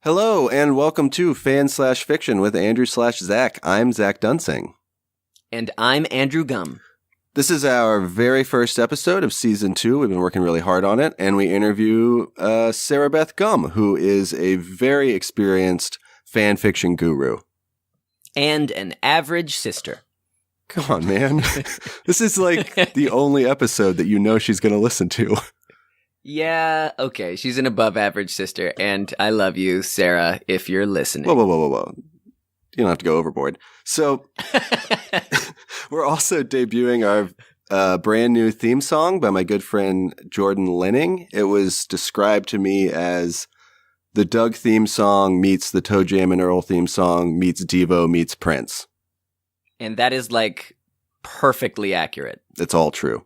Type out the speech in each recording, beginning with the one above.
Hello, and welcome to Fan/Fiction with Andrew/Zach. I'm Zach Dunsing. And I'm Andrew Gumm. This is our very first episode of Season 2. We've been working really hard on it, and we interview Sarah Beth Gumm, who is a very experienced fan fiction guru. And an average sister. Come on, man. This is like the only episode that you know she's going to listen to. Yeah, okay. She's an above average sister, and I love you, Sarah, if you're listening. Whoa. You don't have to go overboard. So, we're also debuting our brand new theme song by my good friend Jordan Lenning. It was described to me as the Doug theme song meets the Toe Jam and Earl theme song meets Devo meets Prince. And that is, like, perfectly accurate. It's all true.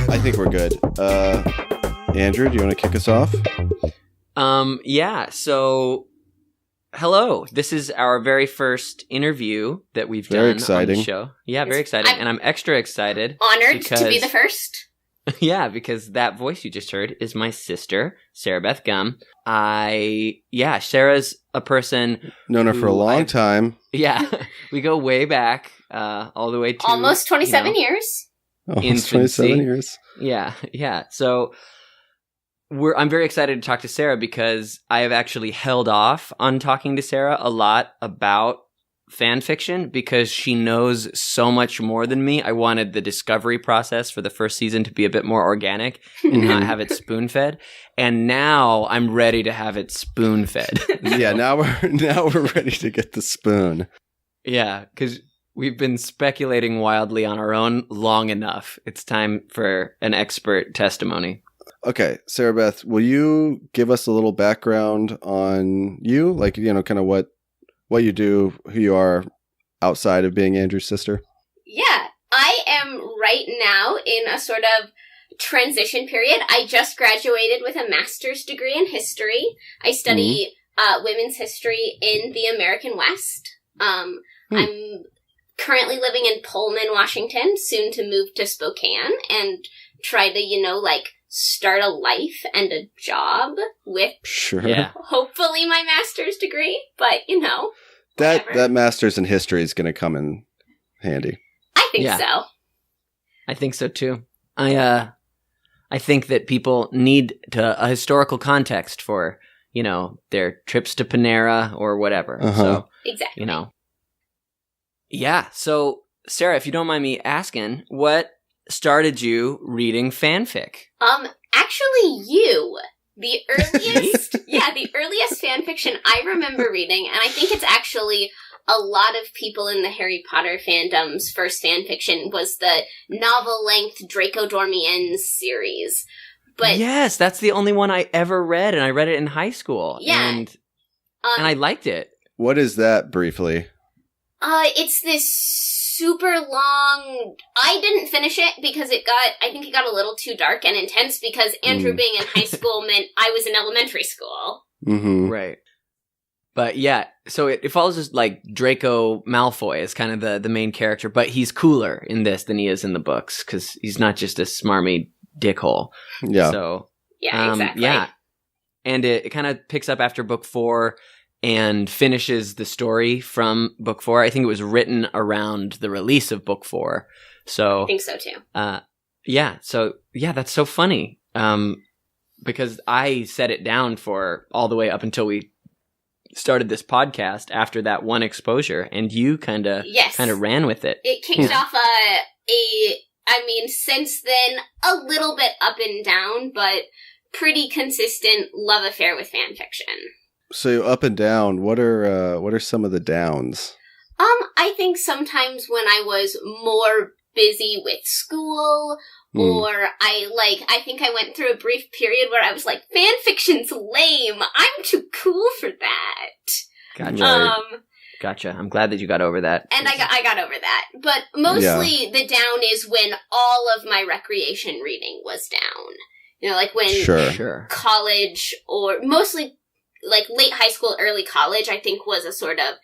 I think we're good. Andrew, do you want to kick us off? Yeah, so hello. This is our very first interview that we've done on the show. Yeah, very exciting. And I'm extra excited. Honored to be the first. Yeah, because that voice you just heard is my sister, Sarah Beth Gumm. Sarah's a person... Known her for a long time. Yeah, we go way back, all the way to... Almost 27 years. Almost 27 years. Yeah. So I'm very excited to talk to Sarah because I have actually held off on talking to Sarah a lot about fan fiction because she knows so much more than me. I wanted the discovery process for the first season to be a bit more organic and not have it spoon-fed. And now I'm ready to have it spoon-fed. Yeah, now we're ready to get the spoon. Yeah, because we've been speculating wildly on our own long enough. It's time for an expert testimony. Okay, Sarah Beth, will you give us a little background on you? Like, kind of what you do, who you are outside of being Andrew's sister? Yeah, I am right now in a sort of transition period. I just graduated with a master's degree in history. I study women's history in the American West. I'm currently living in Pullman, Washington, soon to move to Spokane and try to, start a life and a job with hopefully my master's degree, but that master's in history is going to come in handy. I think so. I think so too. I think that people need a historical context for, their trips to Panera or whatever. So, exactly. Yeah. So, Sarah, if you don't mind me asking, what started you reading fanfic? Actually, the earliest, the earliest fan fiction I remember reading, and I think it's actually a lot of people in the Harry Potter fandom's first fan fiction, was the novel-length Draco Dormien's series. But yes, that's the only one I ever read, and I read it in high school. Yeah. And I liked it. What is that, briefly? It's this super long... I didn't finish it because I think it got a little too dark and intense because Andrew being in high school meant I was in elementary school. Mm-hmm. Right. But yeah, so it follows just like Draco Malfoy is kind of the main character, but he's cooler in this than he is in the books because he's not just a smarmy dickhole. Yeah. So, yeah, exactly. Yeah. And it kind of picks up after book 4 and finishes the story from book 4. I think it was written around the release of book 4. So I think so too. That's so funny. Because I set it down for all the way up until we started this podcast after that one exposure, and you kind of ran with it. It kicked off since then a little bit up and down, but pretty consistent love affair with fan fiction. So up and down, what are some of the downs? I think sometimes when I was more busy with school, or I think I went through a brief period where I was like, fan fiction's lame. I'm too cool for that. Gotcha. Gotcha. I'm glad that you got over that. And I got over that. But mostly the down is when all of my recreation reading was down. When sure. college, or mostly like late high school, early college, I think was a sort of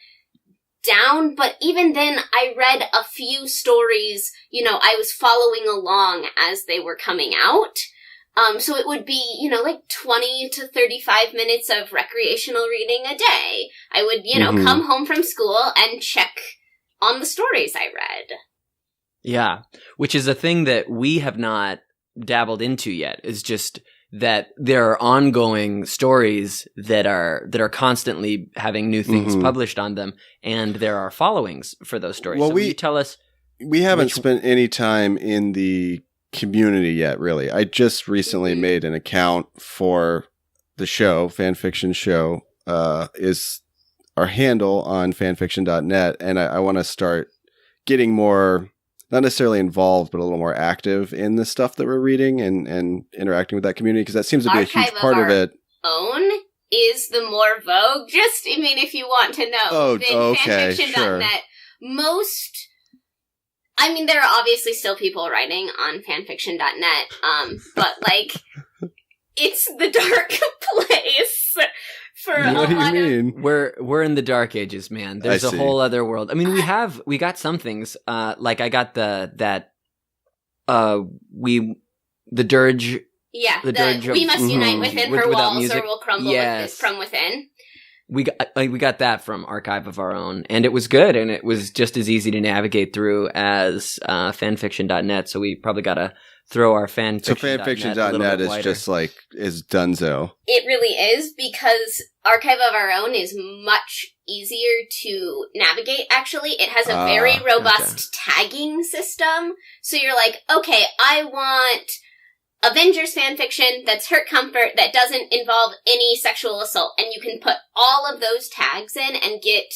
down, but even then I read a few stories, you know, I was following along as they were coming out. So it would be, you know, like 20 to 35 minutes of recreational reading a day. I would, you know, come home from school and check on the stories I read. Yeah, which is a thing that we have not dabbled into yet, is just that there are ongoing stories that are constantly having new things published on them, and there are followings for those stories. Well, so will you tell us? We haven't spent any time in the community yet, really. I just recently made an account for the show, Fan Fiction Show, is our handle on fanfiction.net, and I want to start getting more, not necessarily involved, but a little more active in the stuff that we're reading and interacting with that community, because that seems to be a huge part of it. Own is the more vogue. Just, I mean, if you want to know, fanfiction.net, sure. Most, I mean, there are obviously still people writing on fanfiction.net, but like, it's the dark place for what do you mean? We're in the dark ages, man. There's a whole other world. I mean, we got some things. Like I got the dirge. Yeah, the dirge we must unite within her walls, music. or we'll crumble from within. We got that from Archive of Our Own, and it was good, and it was just as easy to navigate through as fanfiction.net. So we probably got to throw our fanfiction.net. So fanfiction.net is just like is dunzo. It really is, because Archive of Our Own is much easier to navigate. Actually, it has a very robust tagging system. So you're like, okay, I want Avengers fanfiction that's hurt comfort that doesn't involve any sexual assault, and you can put all of those tags in and get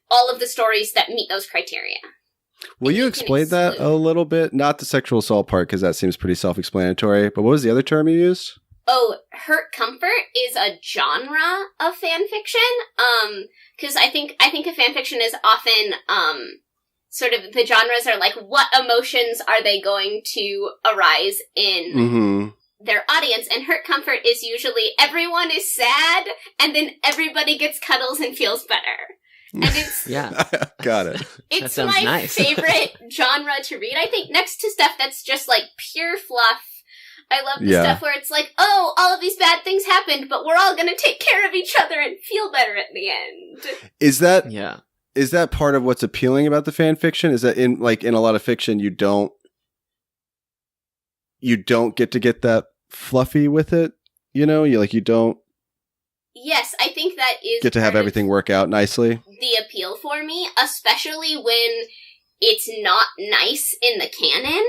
all of the stories that meet those criteria. Will you explain that a little bit? Not the sexual assault part, because that seems pretty self-explanatory, but what was the other term you used? Oh, hurt comfort is a genre of fanfiction. Because I think a fanfiction is often sort of, the genres are like, what emotions are they going to arise in their audience? And hurt comfort is usually everyone is sad, and then everybody gets cuddles and feels better. And it's got it. It's my favorite genre to read. I think next to stuff that's just like pure fluff. I love the stuff where it's like, oh, all of these bad things happened, but we're all gonna take care of each other and feel better at the end. Is that part of what's appealing about the fan fiction? Is that in a lot of fiction you don't get to get that fluffy with it? You know, you don't. Yes, I think that is get to have everything work out nicely. The appeal for me, especially when it's not nice in the canon.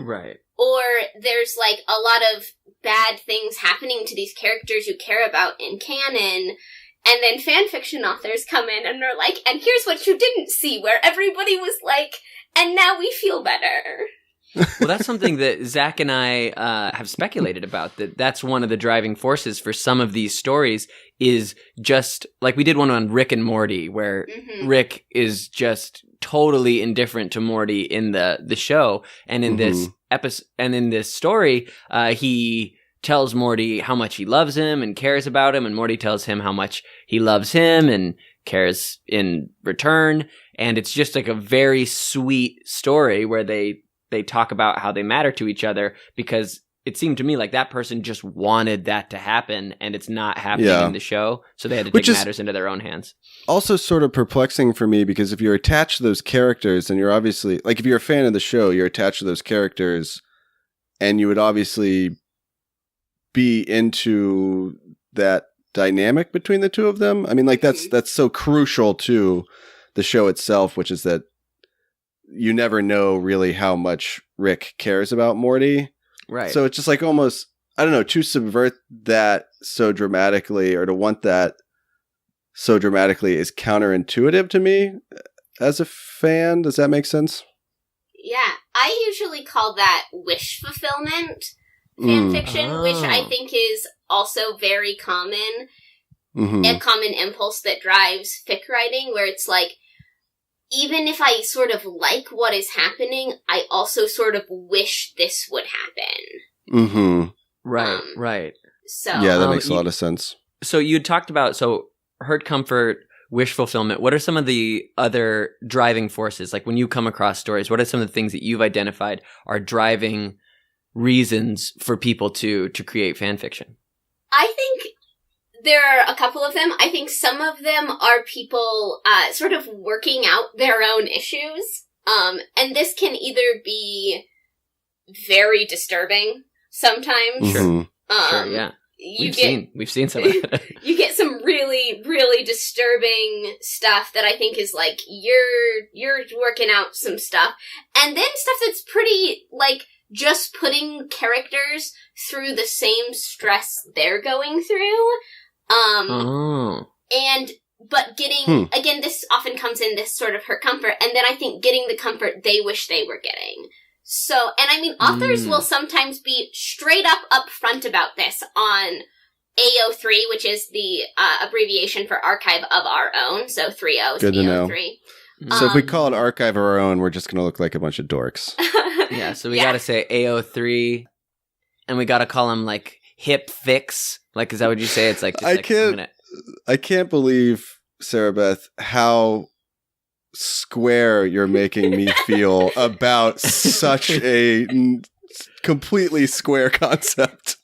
Right. Or there's like a lot of bad things happening to these characters you care about in canon, and then fanfiction authors come in and they're like, and here's what you didn't see, where everybody was like, and now we feel better. Well, that's something that Zach and I have speculated about, that's one of the driving forces for some of these stories, is just like we did one on Rick and Morty, where Rick is just totally indifferent to Morty in the show, and in this episode and in this story, he tells Morty how much he loves him and cares about him, and Morty tells him how much he loves him and cares in return, and it's just like a very sweet story where they talk about how they matter to each other, because it seemed to me like that person just wanted that to happen, and it's not happening in the show, so they had to take matters into their own hands. Also sort of perplexing for me, because if you're attached to those characters, and you're obviously, like if you're a fan of the show, you're attached to those characters, and you would obviously be into that dynamic between the two of them. I mean, like that's so crucial to the show itself, which is that you never know really how much Rick cares about Morty. Right. So it's just like almost, I don't know, to subvert that so dramatically, or to want that so dramatically, is counterintuitive to me as a fan. Does that make sense? Yeah. I usually call that wish fulfillment fanfiction, which I think is also very common. A common impulse that drives fic writing, where it's like, even if I sort of like what is happening, I also sort of wish this would happen. Right, right. So yeah, that makes a lot of sense. So you talked about hurt comfort, wish fulfillment. What are some of the other driving forces? Like when you come across stories, what are some of the things that you've identified are driving reasons for people to create fan fiction? I think there are a couple of them. I think some of them are people sort of working out their own issues. And this can either be very disturbing sometimes. Mhm. Sure, yeah. We've seen some of it. You get some really, really disturbing stuff that I think is like, you're working out some stuff. And then stuff that's pretty, like, just putting characters through the same stress they're going through. But getting, again, this often comes in this sort of hurt comfort, and then I think getting the comfort they wish they were getting. So, and I mean, authors will sometimes be straight up upfront about this on AO3, which is the abbreviation for Archive of Our Own, so 3 O's, Good to know. AO3. So if we call it Archive of Our Own, we're just going to look like a bunch of dorks. Yeah, so we got to say AO3, and we got to call them like hip fix. Like, is that what you say? It's like, just I can't believe, Sarah Beth, how square you're making me feel about such a completely square concept.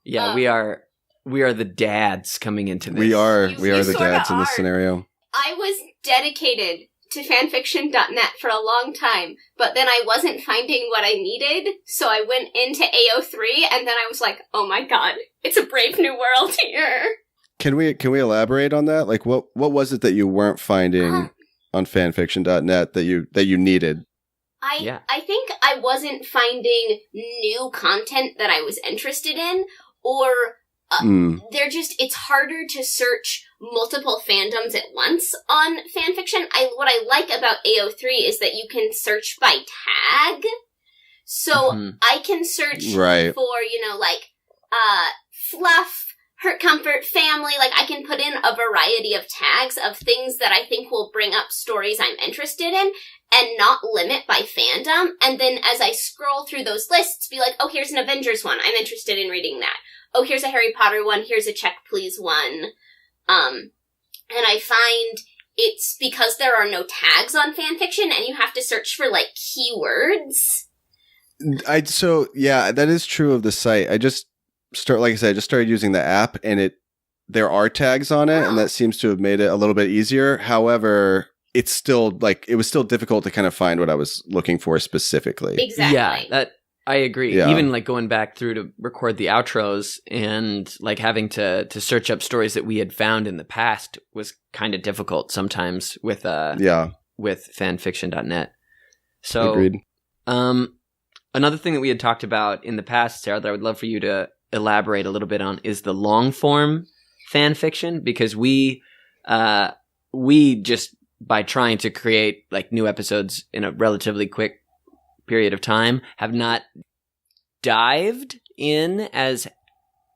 Yeah, we are the dads coming into this. We are You the sorta dads in this are. scenario. I was dedicated to fanfiction.net for a long time, but then I wasn't finding what I needed, so I went into AO3, and then I was like, oh my god, it's a brave new world here. Can we elaborate on that? Like, what was it that you weren't finding on fanfiction.net that you needed? I think I wasn't finding new content that I was interested in, or it's harder to search multiple fandoms at once on fanfiction. What I like about AO3 is that you can search by tag. So I can search for, fluff, hurt comfort, family. Like, I can put in a variety of tags of things that I think will bring up stories I'm interested in and not limit by fandom. And then as I scroll through those lists, be like, oh, here's an Avengers one. I'm interested in reading that. Oh, here's a Harry Potter one. Here's a Check Please one. And I find it's because there are no tags on fanfiction and you have to search for, like, keywords. That is true of the site. I just started using the app, and there are tags on it, and that seems to have made it a little bit easier. However, it's still it was still difficult to kind of find what I was looking for specifically. Exactly. Yeah, that I agree. Yeah. Even like going back through to record the outros and like having to search up stories that we had found in the past was kind of difficult sometimes with fanfiction.net. So agreed. Another thing that we had talked about in the past, Sarah, that I would love for you to elaborate a little bit on is the long form fan fiction, because we just, by trying to create like new episodes in a relatively quick period of time, have not dived in as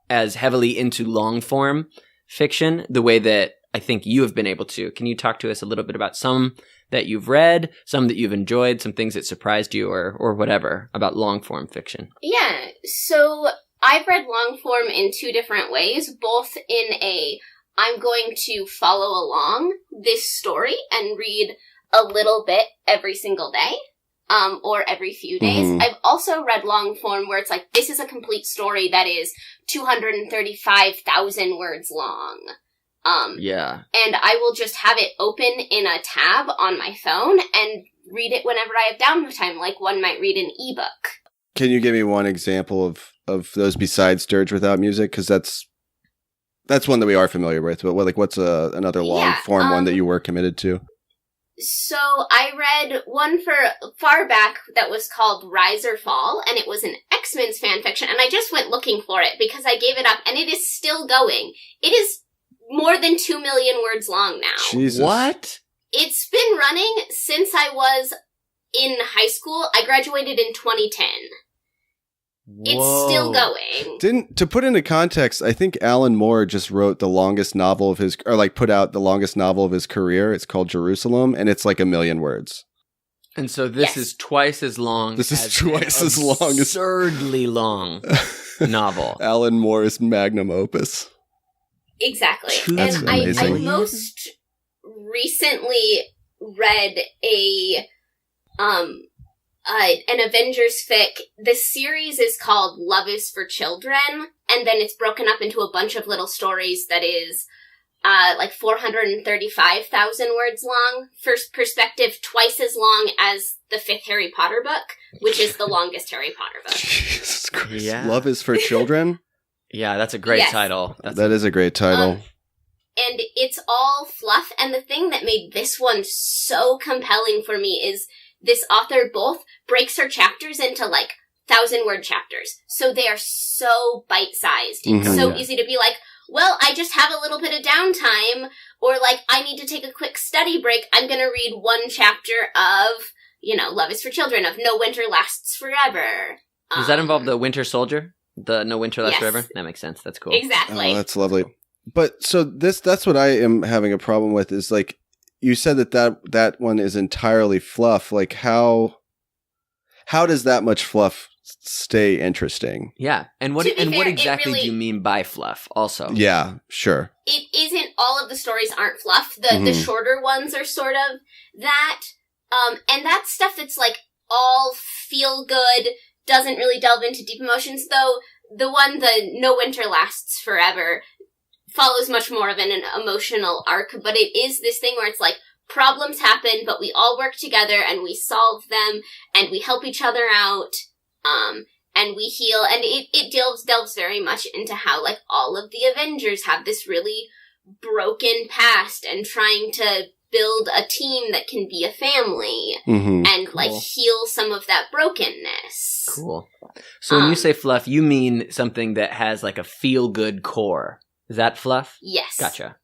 heavily into long form fiction the way that I think you have been able to. Can you talk to us a little bit about some that you've read, some that you've enjoyed, some things that surprised you, or whatever about long form fiction? Yeah, so I've read long form in two different ways, both in I'm going to follow along this story and read a little bit every single day, or every few days. Mm-hmm. I've also read long form where it's like, this is a complete story that is 235,000 words long. And I will just have it open in a tab on my phone and read it whenever I have downtime, like one might read an ebook. Can you give me one example of those besides Dirge Without Music? Because that's one that we are familiar with. But what's another long form one that you were committed to? So I read one for far back that was called Rise or Fall, and it was an X-Men's fanfiction, and I just went looking for it because I gave it up, and it is still going. It is more than 2 million words long now. Jesus. What? It's been running since I was in high school. I graduated in 2010. It's still going. To put into context, I think Alan Moore just wrote the longest novel of his, or like put out the longest novel of his career. It's called Jerusalem, and it's like 1 million words. And so this is twice as long. This is twice as long as absurdly long novel. Alan Moore's magnum opus. Exactly. That's And I amazing. most recently read an Avengers fic. The series is called Love is for Children, and then it's broken up into a bunch of little stories that is like 435,000 words long. First perspective, twice as long as the 5th Harry Potter book, which is the longest Harry Potter book. Jesus Christ. Yeah. Love is for children? Yeah, that's a great Yes. title. That is a great title. And it's all fluff, and the thing that made this one so compelling for me is this author both breaks her chapters into like 1,000-word chapters. So they are so bite-sized. It's Mhm. so Yeah. easy to be like, well, I just have a little bit of downtime, or like, I need to take a quick study break. I'm going to read one chapter of, Love is for Children, of No Winter Lasts Forever. Does that involve the Winter Soldier? The No Winter Lasts Yes. Forever? That makes sense. That's cool. Exactly. Oh, that's lovely. But so that's what I am having a problem with is like, you said that one is entirely fluff. Like how does that much fluff stay interesting? Yeah. And what To be what fair, it exactly really- do you mean by fluff also? Yeah, sure. It isn't, all of the stories aren't fluff. The Mhm. shorter ones are sort of that. And that's stuff that's like all feel good, doesn't really delve into deep emotions, though the No Winter Lasts Forever follows much more of an emotional arc, but it is this thing where it's like, problems happen, but we all work together and we solve them and we help each other out, and we heal, and it delves very much into how like all of the Avengers have this really broken past and trying to build a team that can be a family Mm-hmm. and like Cool. heal some of that brokenness. Cool. So when you say fluff, you mean something that has like a feel-good core. Is that fluff? Yes. Gotcha.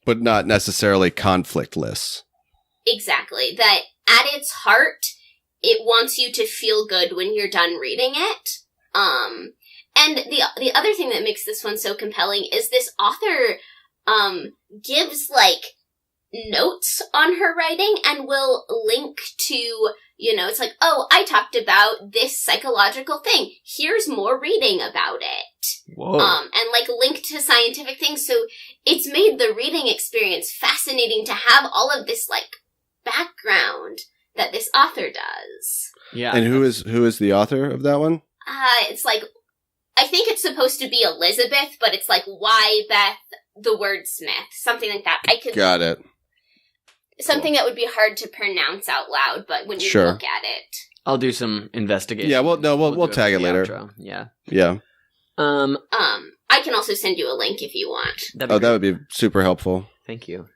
But not necessarily conflictless. Exactly. That at its heart, it wants you to feel good when you're done reading it. And the other thing that makes this one so compelling is this author gives like notes on her writing and will link to, it's like, oh, I talked about this psychological thing. Here's more reading about it. Whoa. And like link to scientific things. So it's made the reading experience fascinating to have all of this like background that this author does. Yeah. And who is the author of that one? It's like, I think it's supposed to be Elizabeth, but it's like Y Beth the Wordsmith, something like that. Got it. Something that would be hard to pronounce out loud, but when you Sure. look at it. I'll do some investigation. Yeah, we'll do tag it the later. outro. Yeah. Yeah. I can also send you a link if you want. That'd Oh, be that great. would be super helpful. Thank you.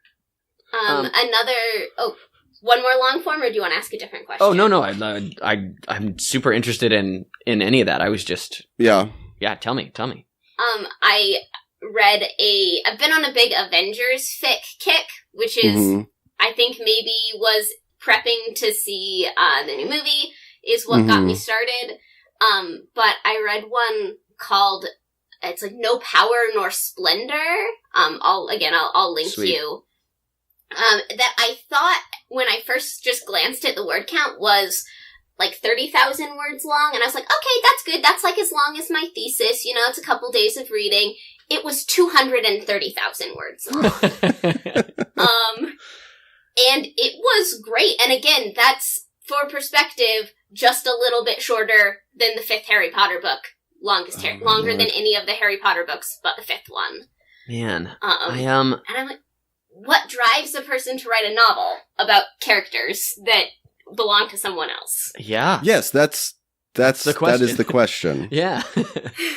One more long form, or do you want to ask a different question? Oh, no. I'm super interested in any of that. I was just, Yeah. tell me. I've been on a big Avengers fic kick, which is, Mhm. I think maybe was prepping to see the new movie, is what got me started. But I read one called, it's like No Power Nor Splendor. I'll link Sweet. you. That I thought when I first just glanced at the word count was like 30,000 words long, and I was like, okay, that's good. That's like as long as my thesis. It's a couple days of reading. It was 230,000 words long. And it was great. And again, that's, for perspective, just a little bit shorter than the 5th Harry Potter book. Longer than any of the Harry Potter books, but the 5th one. Man, And I'm like, what drives a person to write a novel about characters that belong to someone else? yeah. Yes, that's the that is question. the question. Yeah.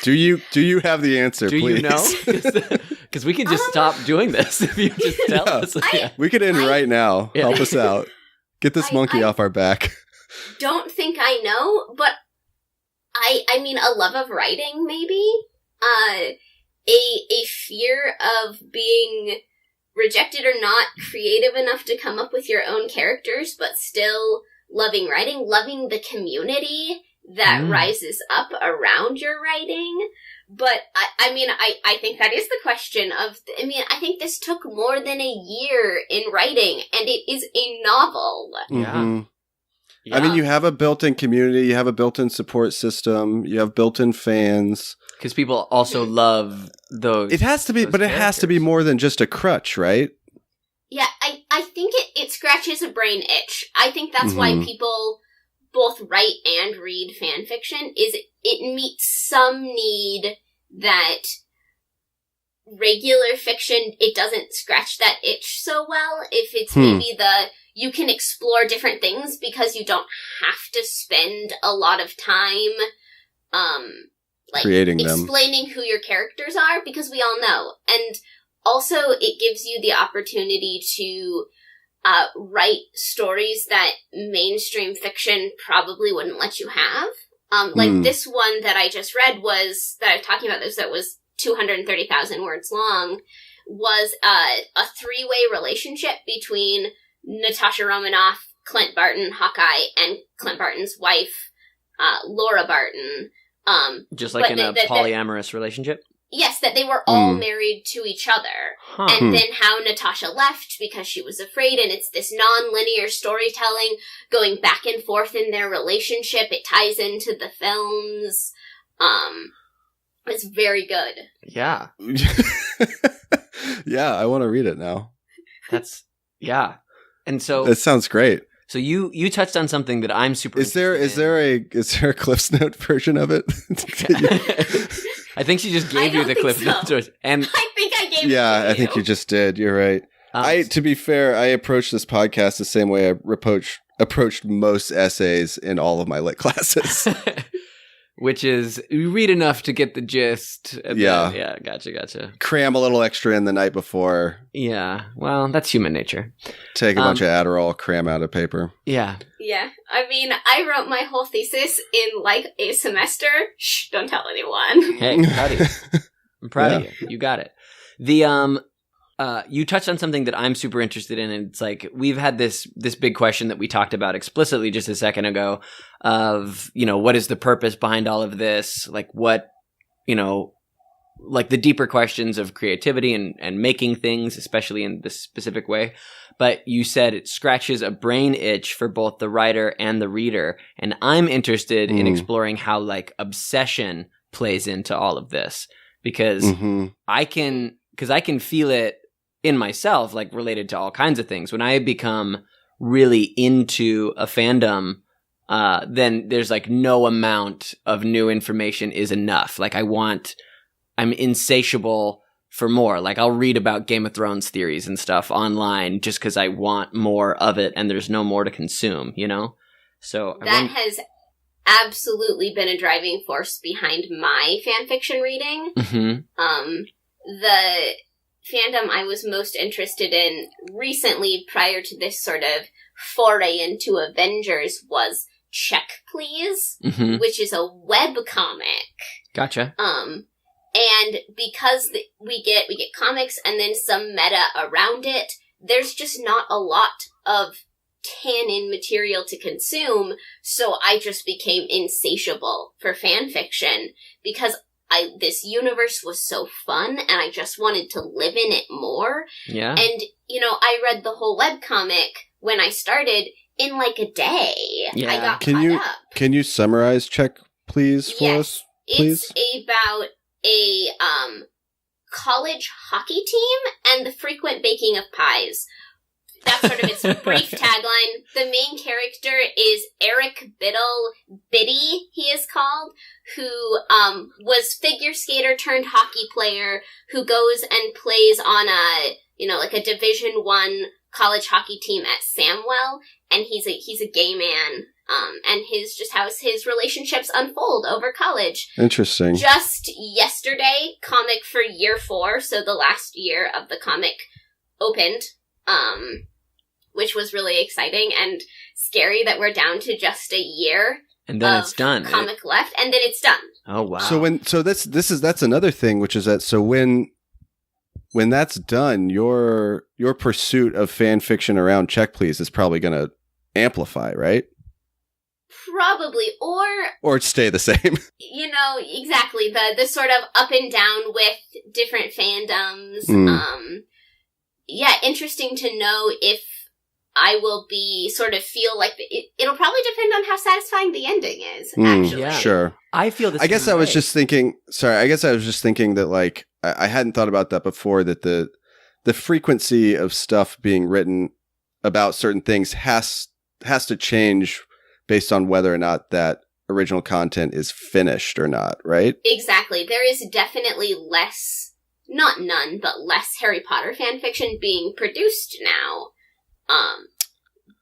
Do you have the answer, Do please? you know? Because we can just stop doing this if you just tell Yeah. us. Yeah. We could end right now. Yeah. Help us out. Get this monkey off our back. Don't think I know, but I mean, a love of writing, maybe? A fear of being rejected or not creative enough to come up with your own characters, but still loving writing, loving the community that rises up around your writing. But I think that is the question of, I think this took more than a year in writing, and it is a novel. Yeah. Mhm. Yeah. I mean, you have a built-in community, you have a built-in support system, you have built-in fans. Because people also love those. It has to be, but it has to be more than just a crutch, right? Yeah, I think it scratches a brain itch. I think that's why people both write and read fan fiction, is it meets some need that regular fiction, it doesn't scratch that itch so well. If it's maybe you can explore different things because you don't have to spend a lot of time creating them, explaining who your characters are, because we all know. And also it gives you the opportunity to write stories that mainstream fiction probably wouldn't let you have. Like this one that I just read that I was talking about, that was 230,000 words long, was a three-way relationship between Natasha Romanoff, Clint Barton, Hawkeye, and Clint Barton's wife, Laura Barton. Just like in a polyamorous relationship? Yes, that they were all married to each other. Huh. And then how Natasha left because she was afraid, and it's this non-linear storytelling going back and forth in their relationship. It ties into the films. It's very good. Yeah. Yeah, I want to read it now. Yeah. And so that sounds great. So you touched on something that I'm super Is there a Cliff's Note version of it? I think she just gave you the Cliff Notes. And I think I gave it to you. I think you just did. You're right. To be fair, I approached this podcast the same way I approached most essays in all of my lit classes. Which is, you read enough to get the gist. Yeah. Gotcha. Cram a little extra in the night before. Yeah. Well, that's human nature. Take a bunch of Adderall, cram out a paper. Yeah. Yeah. I mean, I wrote my whole thesis in like a semester. Shh, don't tell anyone. Hey, I'm proud of you. I'm proud of you. You got it. You touched on something that I'm super interested in, and it's like, we've had this big question that we talked about explicitly just a second ago of, what is the purpose behind all of this? Like what, like the deeper questions of creativity and making things, especially in this specific way. But you said it scratches a brain itch for both the writer and the reader. And I'm interested in exploring how like obsession plays into all of this, because I can feel it in myself, like related to all kinds of things. When I become really into a fandom, then there's like no amount of new information is enough. Like I'm insatiable for more. Like I'll read about Game of Thrones theories and stuff online just because I want more of it, and there's no more to consume, So that has absolutely been a driving force behind my fanfiction reading. The fandom I was most interested in recently, prior to this sort of foray into Avengers, was Check Please, which is a webcomic. Gotcha. And because we get comics and then some meta around it, there's just not a lot of canon material to consume, so I just became insatiable for fan fiction because this universe was so fun, and I just wanted to live in it more. Yeah. And, I read the whole webcomic when I started in like a day. Yeah. I got caught up. Can you summarize Check Please for us, please? It's about a college hockey team and the frequent baking of pies. That's sort of its brief tagline. The main character is Eric Biddy, he is called, who was figure skater turned hockey player who goes and plays on a Division I college hockey team at Samwell, and he's a gay man. And how his relationships unfold over college. Interesting. Just yesterday, comic for year 4, so the last year of the comic opened, which was really exciting and scary that we're down to just a year. And then it's done. Comic left, and then it's done. Oh wow! That's another thing, which is that when that's done, your pursuit of fan fiction around Check Please is probably going to amplify, right? Probably, or stay the same. Exactly, the sort of up and down with different fandoms. Interesting to know if I will be sort of feel like it'll probably depend on how satisfying the ending is, actually. Yeah. Sure. I feel this. I guess I was just thinking that like I hadn't thought about that before, that the frequency of stuff being written about certain things has to change based on whether or not that original content is finished or not, right? Exactly. There is definitely less, not none, but less Harry Potter fan fiction being produced now.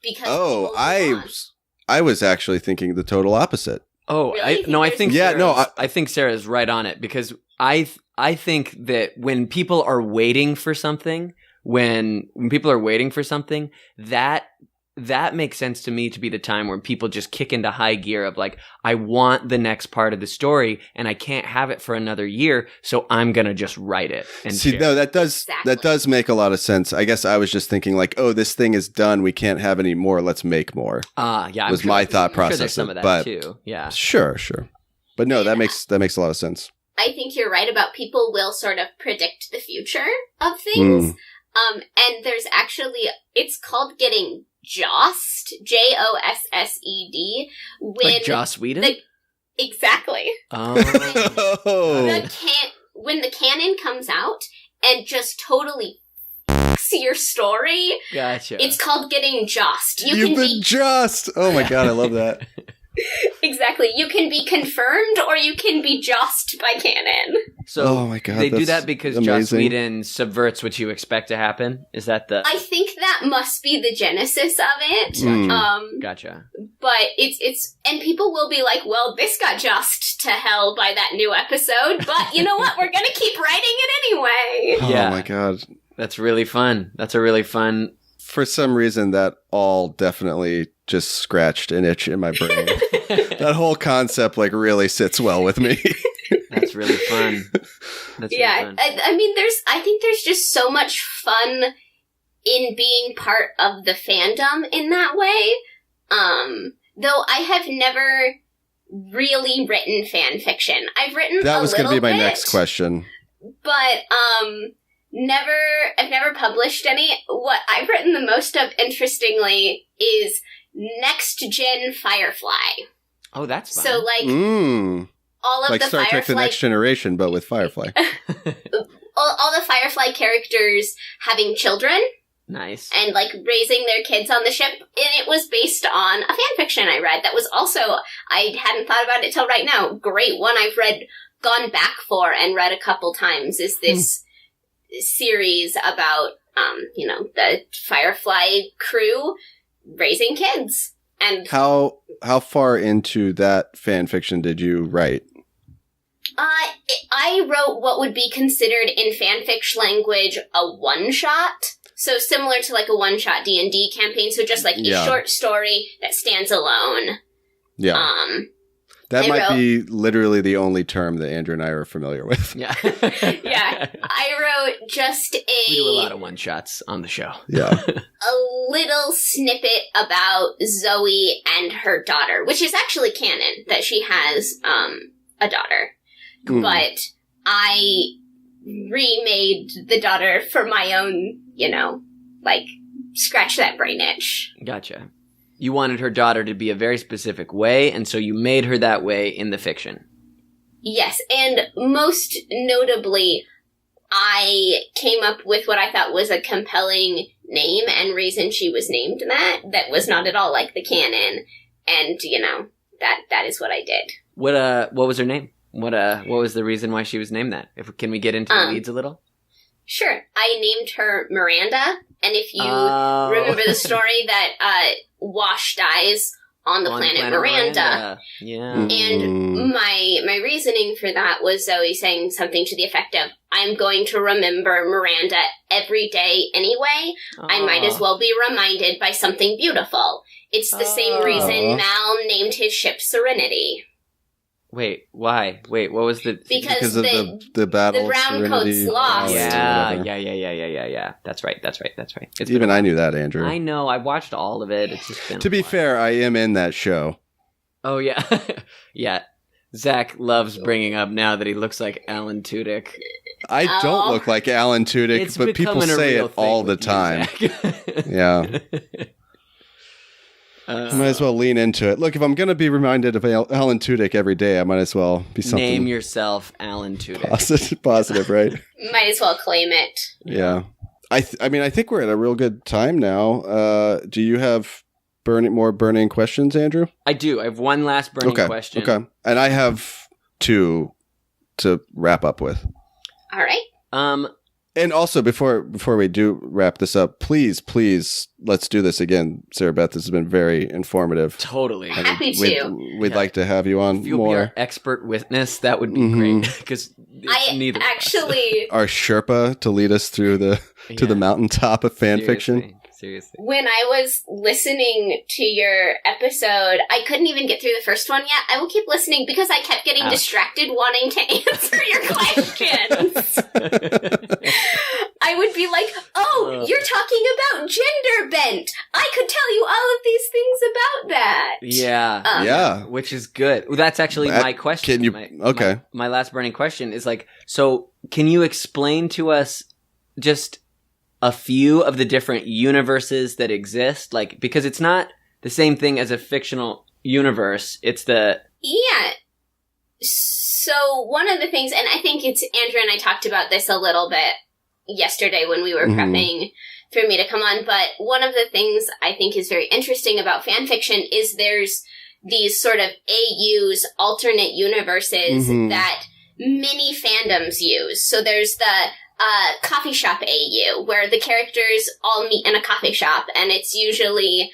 Because I was actually thinking the total opposite. Oh, Really? I think Sarah's right on it, because I think that when people are waiting for something, that makes sense to me to be the time where people just kick into high gear of like, I want the next part of the story and I can't have it for another year, so I'm going to just write it. And no, that does make a lot of sense. I guess I was just thinking like, oh, this thing is done. We can't have any more. Let's make more. Yeah. Was my thought process. Sure there's some of that too. Yeah. Sure. But no, that makes a lot of sense. I think you're right about people will sort of predict the future of things. And there's actually, it's called getting jossed, Jossed, Like Joss Whedon? Exactly. Oh. When the canon comes out and just totally f***s your story, Gotcha. it's called getting jossed. You've been jossed. Oh my god, I love that. Exactly. You can be confirmed or you can be jossed by canon. So oh my god, they do that because Joss amazing. Whedon subverts what you expect to happen? Is that the... I think that must be the genesis of it. Gotcha. But it's and people will be like, well, this got jossed to hell by that new episode, but you know what? We're gonna keep writing it anyway. Yeah. Oh my god. That's really fun. That's a really fun... For some reason, that all definitely just scratched an itch in my brain. That whole concept like really sits well with me. That's really fun. That's really fun. I mean, I think there's just so much fun in being part of the fandom in that way. Though I have never really written fan fiction. I've written That was going to be my bit, next question. But I've never published any. What I've written the most of, interestingly, is Next Gen Firefly. Oh, that's fun. So, like, all of like the Star Trek: The Next Generation, but with Firefly. all the Firefly characters having children. Nice. And, like, raising their kids on the ship. And it was based on a fanfiction I read that was also, I hadn't thought about it till right now, great one I've gone back for and read a couple times is this series about, the Firefly crew raising kids. And how far into that fan fiction did you write? I wrote what would be considered in fanfic language a one-shot. So similar to like a one-shot D&D campaign. So just like a short story that stands alone. Yeah. That might be literally the only term that Andrew and I are familiar with. Yeah. Yeah. I wrote just We do a lot of one-shots on the show. Yeah. a little snippet about Zoe and her daughter, which is actually canon, that she has a daughter. But I remade the daughter for my own, scratch that brain itch. Gotcha. You wanted her daughter to be a very specific way, and so you made her that way in the fiction. Yes, and most notably, I came up with what I thought was a compelling name and reason she was named that was not at all like the canon, and, that is what I did. What was her name? What was the reason why she was named that? Can we get into the weeds a little? Sure. I named her Miranda, and if you remember the story that Wash dies on the planet Miranda. Yeah. And my reasoning for that was Zoe saying something to the effect of, I'm going to remember Miranda every day anyway. I might as well be reminded by something beautiful. It's the same reason Mal named his ship Serenity. Wait, why? What was the... Because of the battle, the brown coat's lost. Yeah. That's right. Even I knew that, Andrew. I know. I watched all of it. It's just been to be fair, I am in that show. Oh, yeah. Yeah. Zach loves bringing up now that he looks like Alan Tudyk. I don't look like Alan Tudyk, but people say it all the time. Yeah. I might as well lean into it. Look, if I'm going to be reminded of Alan Tudyk every day, I might as well be something. Name yourself Alan Tudyk. Positive, right? Might as well claim it. Yeah. I think we're at a real good time now. Do you have more burning questions, Andrew? I do. I have one last burning question. Okay. And I have two to wrap up with. All right. And also, before we do wrap this up, please, let's do this again. Sarah Beth, this has been very informative. Totally. Happy to. We'd like to have you on if you'll more. Be our expert witness, that would be great. Because neither actually our Sherpa to lead us through to the mountaintop of fan fiction. Seriously. When I was listening to your episode, I couldn't even get through the first one yet. I will keep listening because I kept getting distracted wanting to answer your questions. I would be like, you're talking about gender bent. I could tell you all of these things about that. Yeah. Yeah. Which is good. Well, that's actually my question. My last burning question is like, so can you explain to us just a few of the different universes that exist? Like, because it's not the same thing as a fictional universe. It's the... Yeah. So one of the things, and I think it's Andrew and I talked about this a little bit yesterday when we were prepping for me to come on, but one of the things I think is very interesting about fan fiction is there's these sort of AUs, alternate universes, that many fandoms use. So there's the coffee shop AU, where the characters all meet in a coffee shop, and it's usually,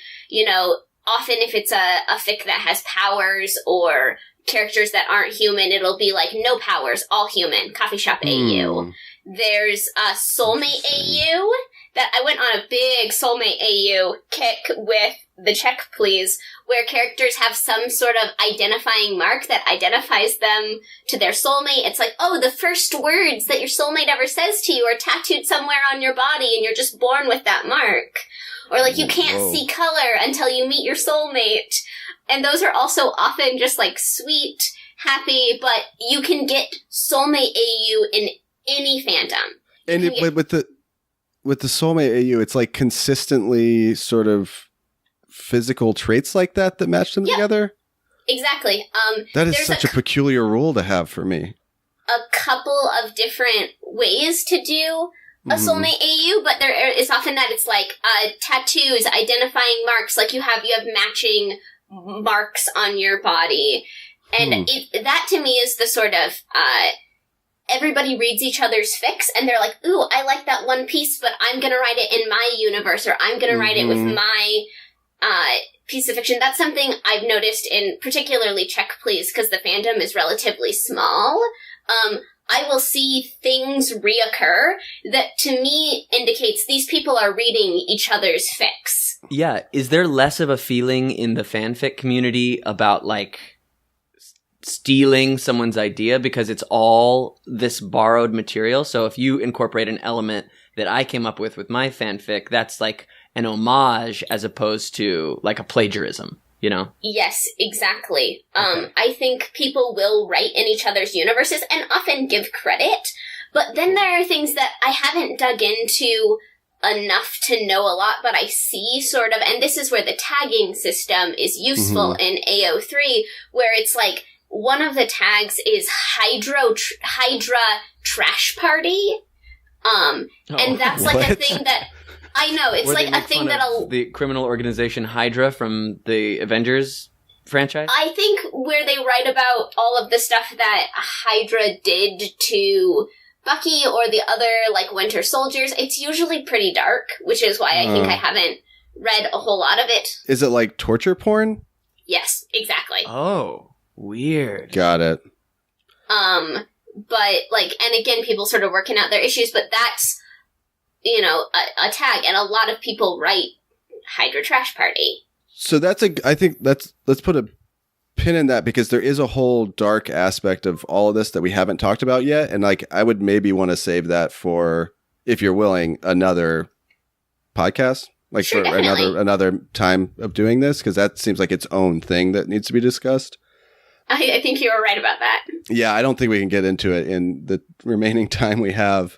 often if it's a fic that has powers or characters that aren't human, it'll be like no powers, all human, coffee shop AU. There's a soulmate AU that I went on a big soulmate AU kick with the Check Please, where characters have some sort of identifying mark that identifies them to their soulmate. It's like, the first words that your soulmate ever says to you are tattooed somewhere on your body and you're just born with that mark. Or like, you can't see color until you meet your soulmate. And those are also often just like sweet, happy, but you can get soulmate AU in any fandom. And with the soulmate AU, it's like consistently sort of physical traits like that match them together? Exactly. That is such a peculiar rule to have for me. A couple of different ways to do a soulmate AU, but there is often that it's like tattoos, identifying marks, like you have matching marks on your body. And that to me is the sort of everybody reads each other's fics and they're like, ooh, I like that one piece, but I'm gonna write it in my universe, or I'm gonna write it with my piece of fiction. That's something I've noticed in particularly Check Please, because the fandom is relatively small. I will see things reoccur that to me indicates these people are reading each other's fics. Yeah. Is there less of a feeling in the fanfic community about like stealing someone's idea because it's all this borrowed material? So if you incorporate an element that I came up with my fanfic, that's like an homage as opposed to like a plagiarism, Yes, exactly. I think people will write in each other's universes and often give credit, but then there are things that I haven't dug into enough to know a lot, but I see sort of, and this is where the tagging system is useful in AO3, where it's like, one of the tags is Hydra Trash Party. And that's like a thing that I know. It's like a thing that'll the criminal organization Hydra from the Avengers franchise. I think where they write about all of the stuff that Hydra did to Bucky or the other like Winter Soldiers, it's usually pretty dark, which is why I think I haven't read a whole lot of it. Is it like torture porn? Yes, exactly. Oh, weird. Got it. But like, and again, people sort of working out their issues, but that's, a tag, and a lot of people write Hydra Trash Party. So let's put a pin in that, because there is a whole dark aspect of all of this that we haven't talked about yet. And like, I would maybe want to save that for, if you're willing, another podcast, like sure, for definitely. another time of doing this, because that seems like its own thing that needs to be discussed. I think you were right about that. Yeah, I don't think we can get into it in the remaining time we have.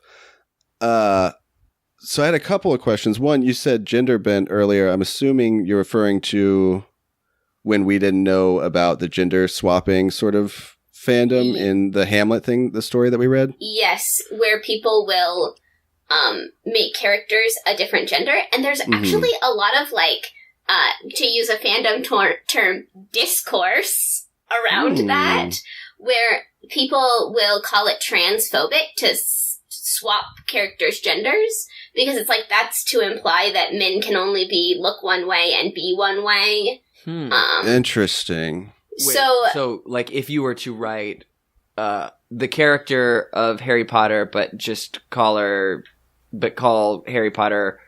So I had a couple of questions. One, you said gender bent earlier. I'm assuming you're referring to when we didn't know about the gender swapping sort of fandom in the Hamlet thing, the story that we read? Yes, where people will make characters a different gender. And there's actually a lot of, like, to use a fandom term, discourse around that, where people will call it transphobic to swap characters' genders, because it's like that's to imply that men can only look one way and be one way. Interesting. Wait, so like if you were to write the character of Harry Potter, but call Harry Potter,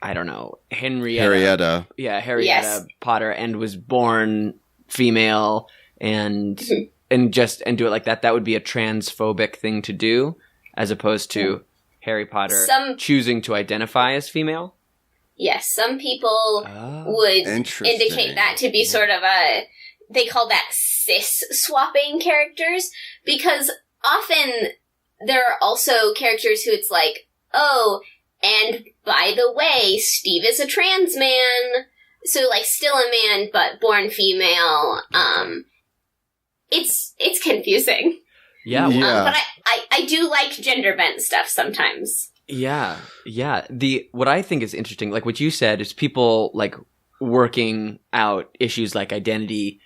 I don't know, Henrietta. Yeah, Henrietta Potter, and was born female, and do it like that. That would be a transphobic thing to do, as opposed to Harry Potter choosing to identify as female. Yes, some people would indicate that to be sort of they call that cis-swapping characters, because often there are also characters who it's like, oh, and by the way, Steve is a trans man, so like still a man but born female. It's confusing. Yeah, but I do like gender bent stuff sometimes. Yeah. What I think is interesting, like what you said, is people like working out issues like identity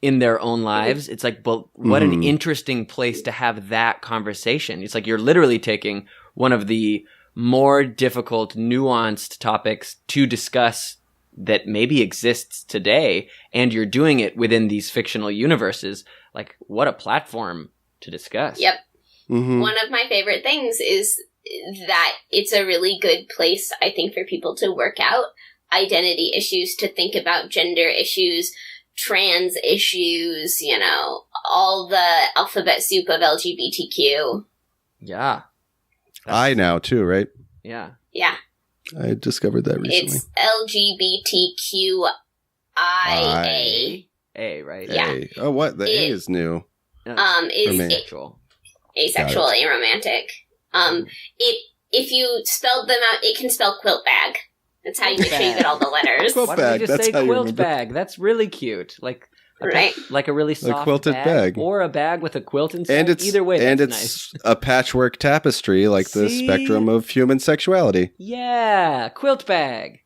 in their own lives. It's like, but what an interesting place to have that conversation. It's like you're literally taking one of the more difficult, nuanced topics to discuss that maybe exists today, and you're doing it within these fictional universes. Like, what a platform to discuss. Yep. One of my favorite things is that it's a really good place, I think, for people to work out identity issues, to think about gender issues, trans issues, all the alphabet soup of LGBTQ. Yeah. I now too, right? Yeah. Yeah. I discovered that recently. It's LGBTQIA. A, right? Yeah. A. Oh, what? The A is new. Is asexual, aromantic. If you spelled them out, it can spell quilt bag. That's how you make sure you get all the letters. Quilt Why don't bag. you just That's say how you quilt remember. bag? That's really cute. Like a really soft quilted bag. or a bag with a quilt inside. And it's either way, that's and it's nice. a patchwork tapestry, like the spectrum of human sexuality. Yeah, quilt bag.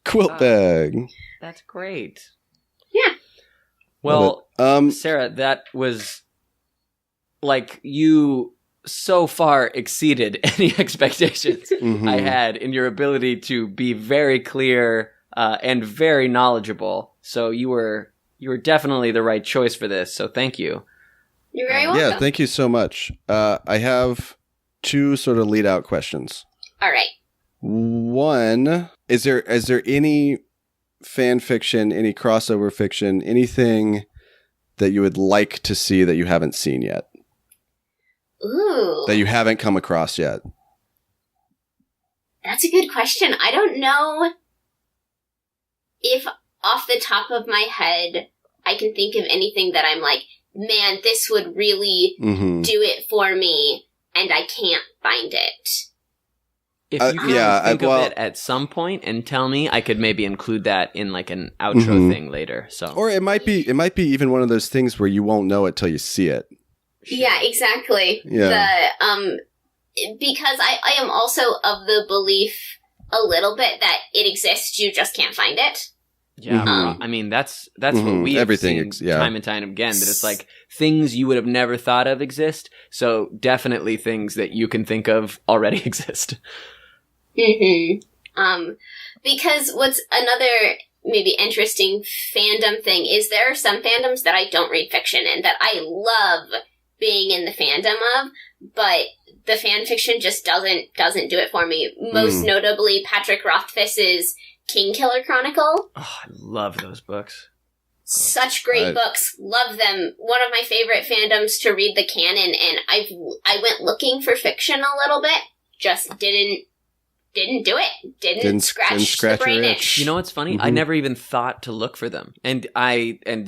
Quilt bag. That's great. Yeah. Well, Sarah, that was like you so far exceeded any expectations I had in your ability to be very clear and very knowledgeable. So you were definitely the right choice for this. So thank you. You're very welcome. Yeah, thank you so much. I have two sort of lead out questions. All right. One, is there any fan fiction, any crossover fiction, anything that you would like to see that you haven't seen yet? Ooh. That you haven't come across yet? That's a good question. I don't know if off the top of my head I can think of anything that I'm like, man, this would really do it for me, and I can't find it. If you can think of it at some point and tell me, I could maybe include that in like an outro thing later. So, or it might be even one of those things where you won't know it till you see it. Sure. Yeah, exactly. Yeah. Because I am also of the belief a little bit that it exists, you just can't find it. Yeah, I mean that's what we have seen time and time again. That it's like things you would have never thought of exist. So definitely things that you can think of already exist. Because what's another maybe interesting fandom thing is there are some fandoms that I don't read fiction in that I love being in the fandom of, but the fan fiction just doesn't do it for me. Most notably, Patrick Rothfuss's King Killer Chronicle. Oh, I love those books. Such great books. Love them. One of my favorite fandoms to read the canon, and I went looking for fiction a little bit. Just didn't do it. Didn't scratch the brain itch. You know what's funny? I never even thought to look for them. And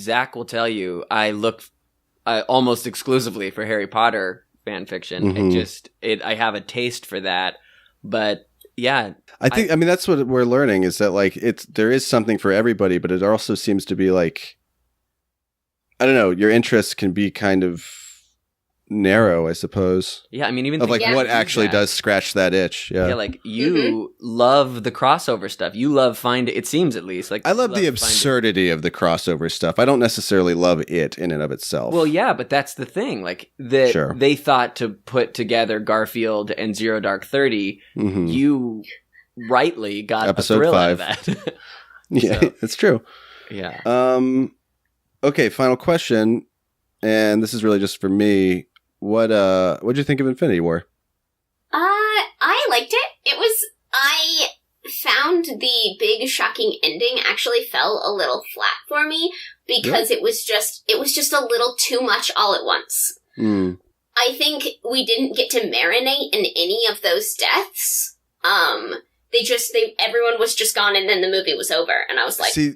Zach will tell you, I look almost exclusively for Harry Potter fan fiction. I have a taste for that, but yeah. I think, I mean, that's what we're learning is that like there is something for everybody, but it also seems to be like, I don't know, your interests can be kind of narrow, I suppose. Yeah, I mean, even of like what actually that. does scratch that itch. Yeah, like you love the crossover stuff. You love it seems at least like I love the absurdity of the crossover stuff. I don't necessarily love it in and of itself. Well, yeah, but that's the thing. Like that Sure. they thought to put together Garfield and Zero Dark 30. Mhm. You rightly got Episode a thrill 5. out of that. Yeah, So, it's true. yeah. Okay, final question, and this is really just for me. What'd you think of Infinity War? I liked it. I found the big shocking ending actually fell a little flat for me because it was just a little too much all at once. Mm. I think we didn't get to marinate in any of those deaths. Everyone was just gone and then the movie was over and I was like, See,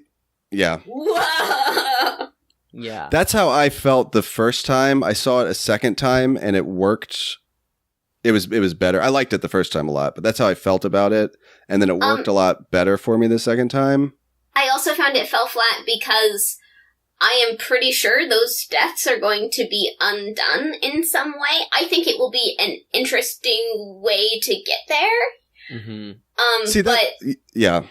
yeah. Whoa! Yeah. That's how I felt the first time. I saw it a second time and it worked. It was better. I liked it the first time a lot, but that's how I felt about it. And then it worked a lot better for me the second time. I also found it fell flat because I am pretty sure those deaths are going to be undone in some way. I think it will be an interesting way to get there. Mm-hmm. See, but yeah.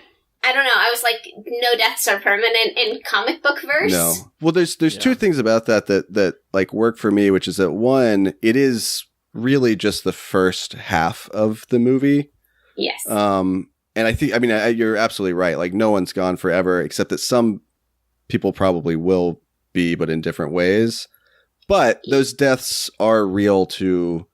I don't know. I was like, no deaths are permanent in comic book verse. No. Well, there's two things about that like work for me, which is that one, it is really just the first half of the movie. Yes. And I think, I mean, you're absolutely right. Like, no one's gone forever, except that some people probably will be, but in different ways. But those deaths are real to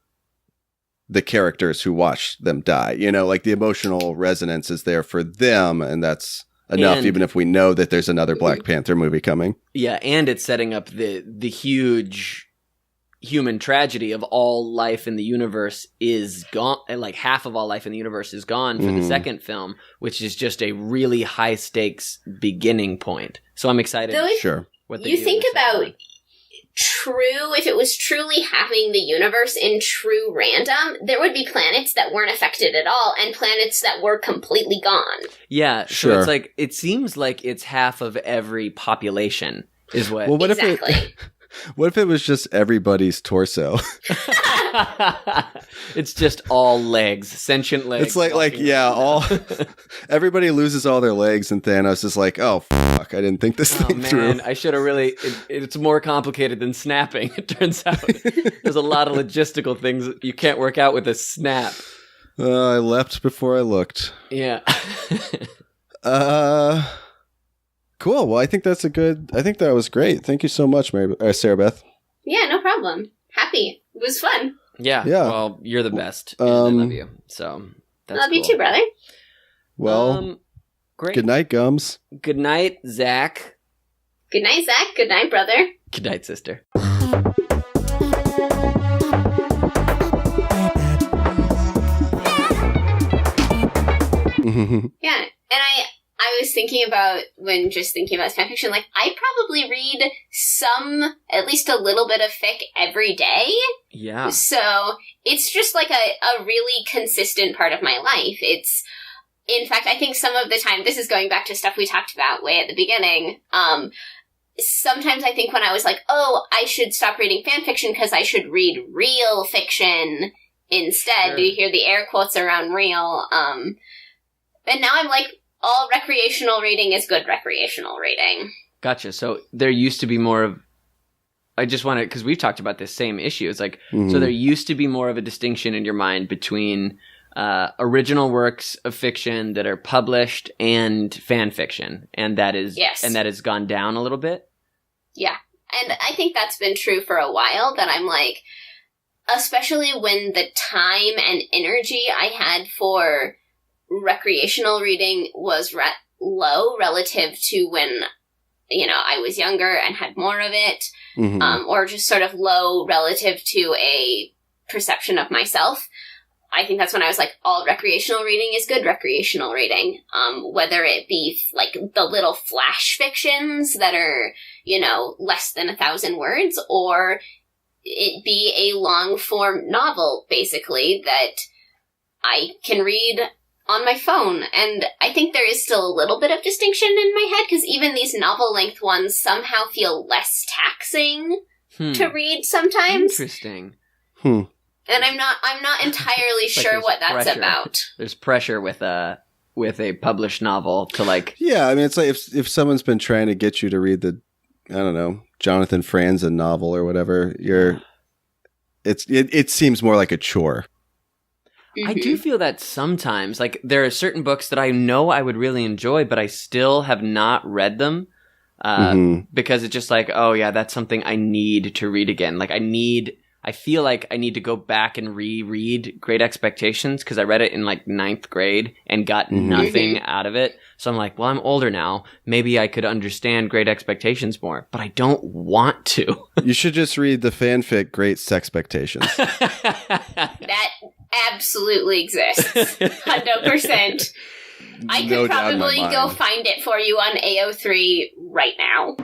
the characters who watch them die. You know, like the emotional resonance is there for them, and that's enough, even if we know that there's another Black Panther movie coming. Yeah, and it's setting up the huge human tragedy of all life in the universe is gone. Like half of all life in the universe is gone for the second film, which is just a really high stakes beginning point. So I'm excited. Sure. What they you do think in the second about one. if it was truly having the universe in true random, there would be planets that weren't affected at all and planets that were completely gone. Yeah, Sure. so it's like it seems like it's half of every population is what. Well, Exactly. what if it was just everybody's torso? It's just all legs, sentient legs. It's like walking yeah, around. all everybody loses all their legs, and Thanos is like, oh fuck, I didn't think this Oh thing man, through. I should have really. It's more complicated than snapping. It turns out there's a lot of logistical things that you can't work out with a snap. I leapt before I looked. Yeah. Cool. Well, I think that was great. Thank you so much, Sarah Beth. Yeah, no problem. Happy. It was fun. Yeah. Yeah. Well, you're the best. And I love you. So that's Love you cool. too, brother. Well, great. good night, Gums. Good night, Zach. Good night, Zach. Good night, brother. Good night, sister. Yeah, and I was thinking about, when just thinking about fanfiction, like, I probably read at least a little bit of fic every day. Yeah. So, it's just like a really consistent part of my life. In fact, I think some of the time, this is going back to stuff we talked about way at the beginning, sometimes I think when I was like, oh, I should stop reading fanfiction because I should read real fiction instead. Sure. Do you hear the air quotes around real? And now I'm like, all recreational reading is good recreational reading. Gotcha. So there used to be more of, I just want to, because we've talked about this same issue. It's like, so there used to be more of a distinction in your mind between original works of fiction that are published and fan fiction. And that is, and that has gone down a little bit. Yeah. And I think that's been true for a while, that I'm like, especially when the time and energy I had for recreational reading was low relative to when, I was younger and had more of it, or just sort of low relative to a perception of myself. I think that's when I was like, all recreational reading is good recreational reading. Whether it be like the little flash fictions that are, less than 1,000 words, or it be a long form novel, basically, that I can read on my phone. And I think there is still a little bit of distinction in my head, because even these novel-length ones somehow feel less taxing to read sometimes. Interesting. And I'm not entirely sure what that's pressure. About. There's pressure with a published novel to like. Yeah, I mean, it's like if someone's been trying to get you to read the, I don't know, Jonathan Franzen novel or whatever, it seems more like a chore. I do feel that sometimes, like, there are certain books that I know I would really enjoy, but I still have not read them because it's just like, oh yeah, that's something I need to read again. Like, I feel like I need to go back and reread Great Expectations because I read it in like 9th grade and got nothing out of it. So I'm like, well, I'm older now. Maybe I could understand Great Expectations more, but I don't want to. You should just read the fanfic Great Sexpectations. That absolutely exists. 100%. I could probably go find it for you on AO3 right now.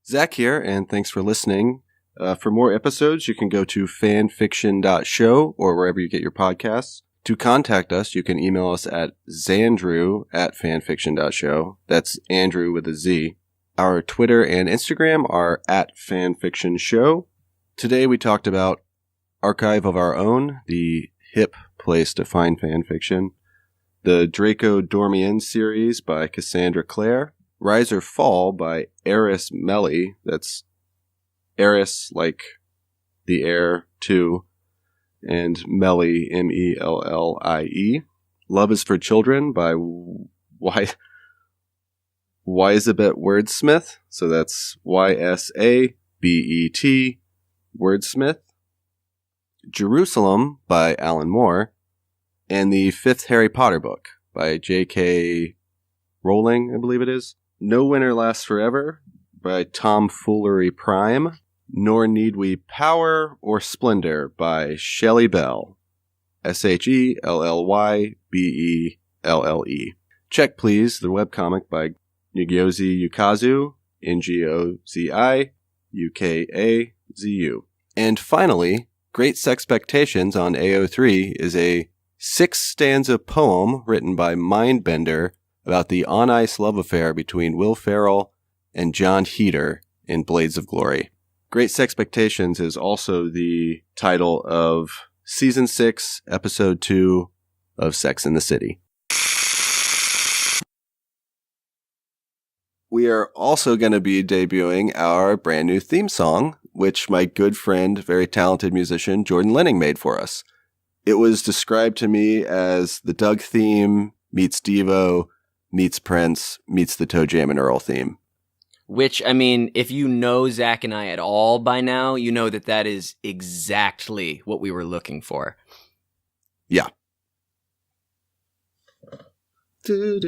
Zach here, and thanks for listening. For more episodes, you can go to fanfiction.show or wherever you get your podcasts. To contact us, you can email us at xandrew@fanfiction.show. That's Andrew with a Z. Our Twitter and Instagram are at fanfictionshow. Today we talked about Archive of Our Own, the hip place to find fanfiction, the Draco Dormiens series by Cassandra Clare, Rise or Fall by Eris Mellie. That's Eris, like the air, too, and Mellie, Mellie. Love is for Children by Ysabet Wordsmith. So that's Ysabet Wordsmith. Jerusalem by Alan Moore. And the 5th Harry Potter book by J.K. Rowling, I believe it is. No Winter Lasts Forever by Tomfoolery Prime. Nor Need We Power or Splendor by Shelley Bell. Shellybelle. Check Please, the webcomic by Ngozi Ukazu. Ngozi Ukazu. And finally, Great Sexpectations on AO3 is a 6-stanza poem written by Mindbender about the on-ice love affair between Will Ferrell and John Heder in Blades of Glory. Great Sexpectations is also the title of Season 6, Episode 2 of Sex and the City. We are also going to be debuting our brand new theme song, which my good friend, very talented musician, Jordan Lenning made for us. It was described to me as the Doug theme meets Devo meets Prince meets the Toe Jam and Earl theme. Which, I mean, if you know Zach and I at all by now, you know that that is exactly what we were looking for. Yeah. You're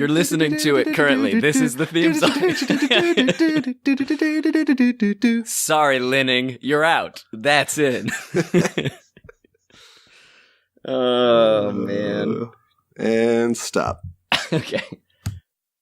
listening to it currently. This is the theme song. Sorry, Linning. You're out. That's it. Oh, man. And stop. Okay.